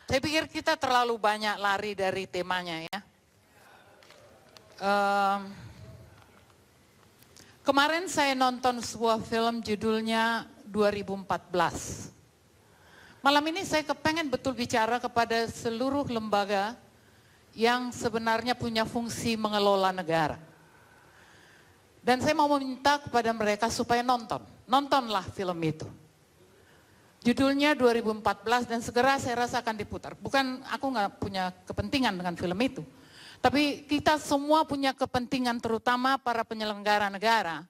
Saya pikir kita terlalu banyak lari dari temanya ya. Kemarin saya nonton sebuah film judulnya 2014. Malam ini saya kepengen betul bicara kepada seluruh lembaga yang sebenarnya punya fungsi mengelola negara. Dan saya mau meminta kepada mereka supaya nontonlah film itu. Judulnya 2014 dan segera saya rasa akan diputar. Bukan aku nggak punya kepentingan dengan film itu. Tapi kita semua punya kepentingan terutama para penyelenggara negara.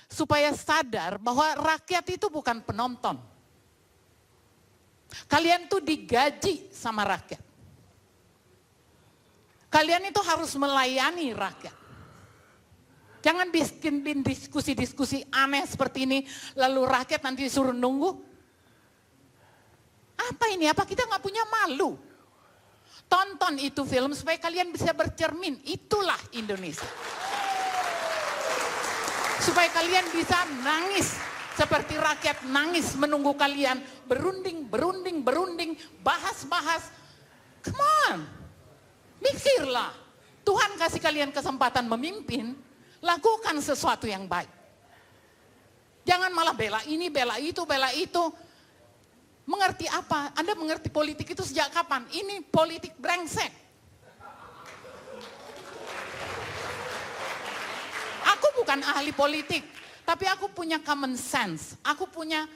Supaya sadar bahwa rakyat itu bukan penonton. Kalian tuh digaji sama rakyat. Kalian itu harus melayani rakyat. Jangan bikin diskusi-diskusi aneh seperti ini, lalu rakyat nanti disuruh nunggu. Apa ini? Apa kita nggak punya malu? Tonton itu film supaya kalian bisa bercermin. Itulah Indonesia. Supaya kalian bisa nangis seperti rakyat nangis menunggu kalian berunding, bahas-bahas. Come on, mikirlah. Tuhan kasih kalian kesempatan memimpin, lakukan sesuatu yang baik. Jangan malah bela ini, bela itu, bela itu. Mengerti apa? Anda mengerti politik itu sejak kapan? Ini politik brengsek. Aku bukan ahli politik, tapi aku punya common sense. Aku punya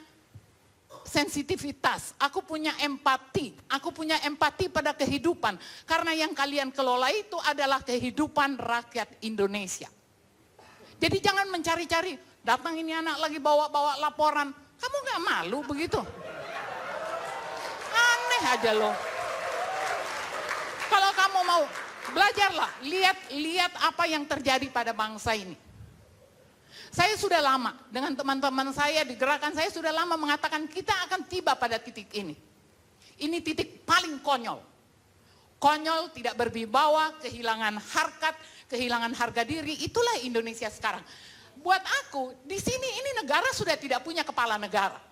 sensitivitas, aku punya empati. Aku punya empati pada kehidupan. Karena yang kalian kelola itu adalah kehidupan rakyat Indonesia. Jadi jangan mencari-cari, datang ini anak lagi bawa-bawa laporan. Kamu gak malu begitu? Aja loh. Kalau kamu mau belajarlah, lihat apa yang terjadi pada bangsa ini. Saya sudah lama dengan teman-teman saya di gerakan saya sudah lama mengatakan kita akan tiba pada titik ini. Ini titik paling konyol. Konyol, tidak berwibawa, kehilangan harkat, kehilangan harga diri. Itulah Indonesia sekarang. Buat aku, di sini ini negara sudah tidak punya kepala negara.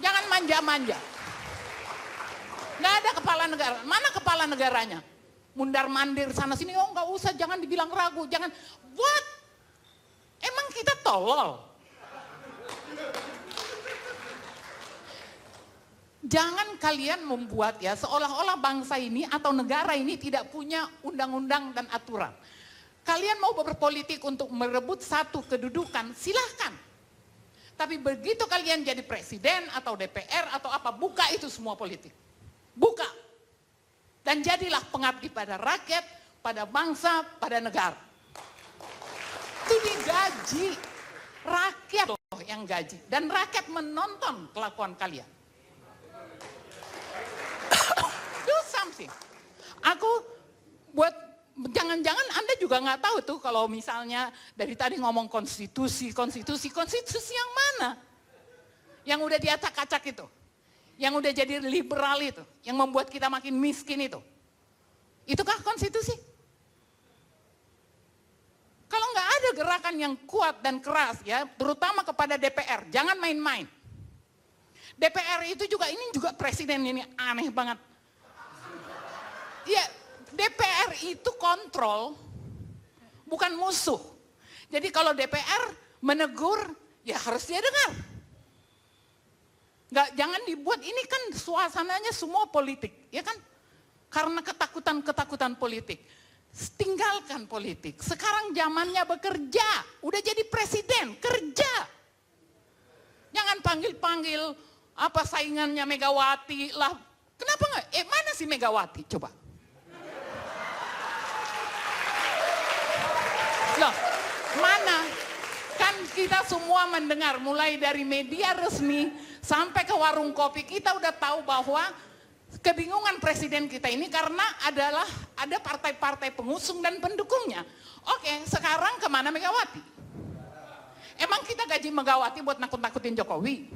Jangan manja-manja. Nggak ada kepala negara. Mana kepala negaranya? Mundar-mandir sana sini. Oh nggak usah, jangan dibilang ragu. Jangan. What? Emang kita tolol? Jangan kalian membuat ya seolah-olah bangsa ini atau negara ini tidak punya undang-undang dan aturan. Kalian mau berpolitik untuk merebut satu kedudukan, silahkan. Tapi begitu kalian jadi presiden atau DPR atau apa, buka itu semua politik. Buka. Dan jadilah pengabdi pada rakyat, pada bangsa, pada negara. Itu digaji. Rakyat loh yang gaji. Dan rakyat menonton kelakuan kalian. Do something. Aku buat, jangan-jangan Anda juga nggak tahu tuh kalau misalnya dari tadi ngomong konstitusi yang mana? Yang udah diacak-acak itu. Yang udah jadi liberal itu, yang membuat kita makin miskin itu. Itukah konstitusi? Kalau nggak ada gerakan yang kuat dan keras ya, terutama kepada DPR, jangan main-main. DPR itu juga, ini juga presiden ini aneh banget. Ya, DPR itu kontrol, bukan musuh. Jadi kalau DPR menegur, ya harus dia dengar. Nggak, jangan dibuat, ini kan suasananya semua politik, ya kan? Karena ketakutan politik. Tinggalkan politik. Sekarang zamannya bekerja, udah jadi presiden, kerja. Jangan panggil-panggil apa saingannya Megawati lah. Kenapa nggak? Mana sih Megawati? Coba. Loh, mana? Kan kita semua mendengar mulai dari media resmi sampai ke warung kopi, kita udah tahu bahwa kebingungan presiden kita ini karena ada partai-partai pengusung dan pendukungnya. Oke, sekarang kemana Megawati? Emang kita gaji Megawati buat nakut-nakutin Jokowi?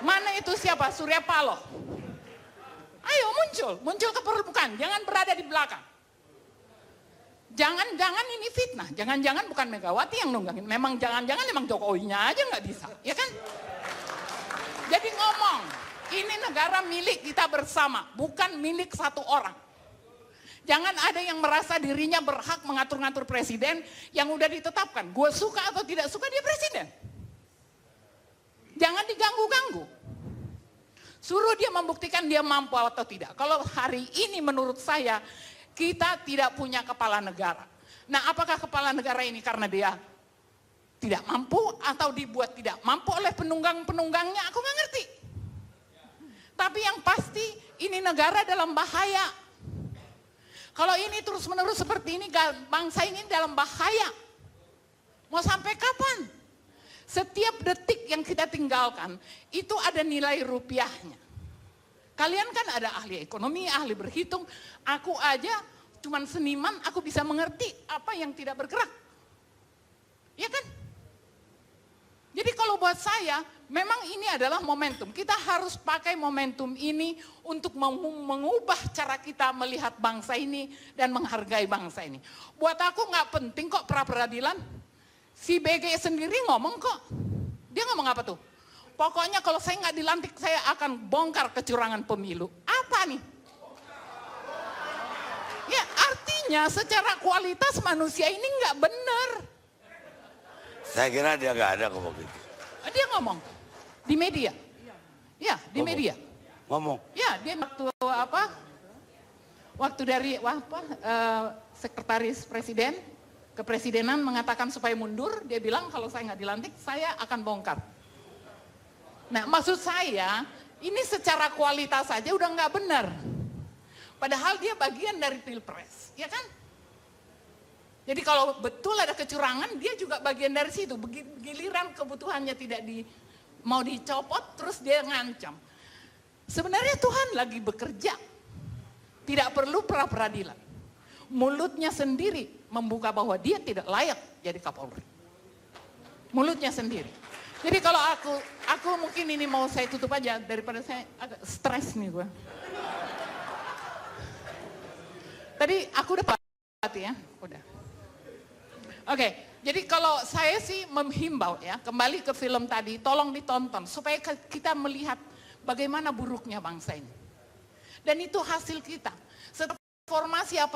Mana itu siapa? Surya Paloh. Ayo muncul ke permukaan, jangan berada di belakang. Jangan-jangan ini fitnah, jangan-jangan bukan Megawati yang nunggangin, memang jangan-jangan emang Jokowinya aja nggak bisa, ya kan? Jadi ngomong, Ini negara milik kita bersama, bukan milik satu orang. Jangan ada yang merasa dirinya berhak mengatur-ngatur presiden yang udah ditetapkan. Gue suka atau tidak suka dia presiden. Jangan diganggu-ganggu. Suruh dia membuktikan dia mampu atau tidak. Kalau hari ini menurut saya kita tidak punya kepala negara. Nah, apakah kepala negara ini karena dia tidak mampu atau dibuat tidak mampu oleh penunggang-penunggangnya? Aku nggak ngerti. Tapi yang pasti ini negara dalam bahaya. Kalau ini terus-menerus seperti ini, bangsa ini dalam bahaya. Mau sampai kapan? Setiap detik yang kita tinggalkan, itu ada nilai rupiahnya. Kalian kan ada ahli ekonomi, ahli berhitung. Aku aja cuman seniman, aku bisa mengerti apa yang tidak bergerak. Ya kan? Jadi kalau buat saya, memang ini adalah momentum. Kita harus pakai momentum ini untuk mengubah cara kita melihat bangsa ini dan menghargai bangsa ini. Buat aku nggak penting kok pra-peradilan. Si BG sendiri ngomong kok. Dia ngomong apa tuh? Pokoknya kalau saya nggak dilantik, saya akan bongkar kecurangan pemilu. Apa nih? Ya artinya secara kualitas manusia ini nggak benar. Saya kira dia nggak ada ngomong gitu. Dia ngomong di media. Ya, di media. Ngomong. Ya, dia waktu apa? Waktu dari sekretaris presiden kepresidenan mengatakan supaya mundur, dia bilang kalau saya nggak dilantik, saya akan bongkar. Nah, maksud saya ini secara kualitas saja udah nggak benar. Padahal dia bagian dari pilpres, ya kan? Jadi kalau betul ada kecurangan, dia juga bagian dari situ. Giliran kebutuhannya tidak mau dicopot, terus dia ngancam. Sebenarnya Tuhan lagi bekerja. Tidak perlu pra-peradilan. Mulutnya sendiri membuka bahwa dia tidak layak jadi Kapolri. Mulutnya sendiri. Jadi kalau aku mungkin ini mau saya tutup aja daripada saya agak stres nih gue. Tadi aku udah pati ya, udah. Oke, jadi kalau saya sih menghimbau ya, kembali ke film tadi, tolong ditonton supaya kita melihat bagaimana buruknya bangsa ini. Dan itu hasil kita. Setelah formasi apa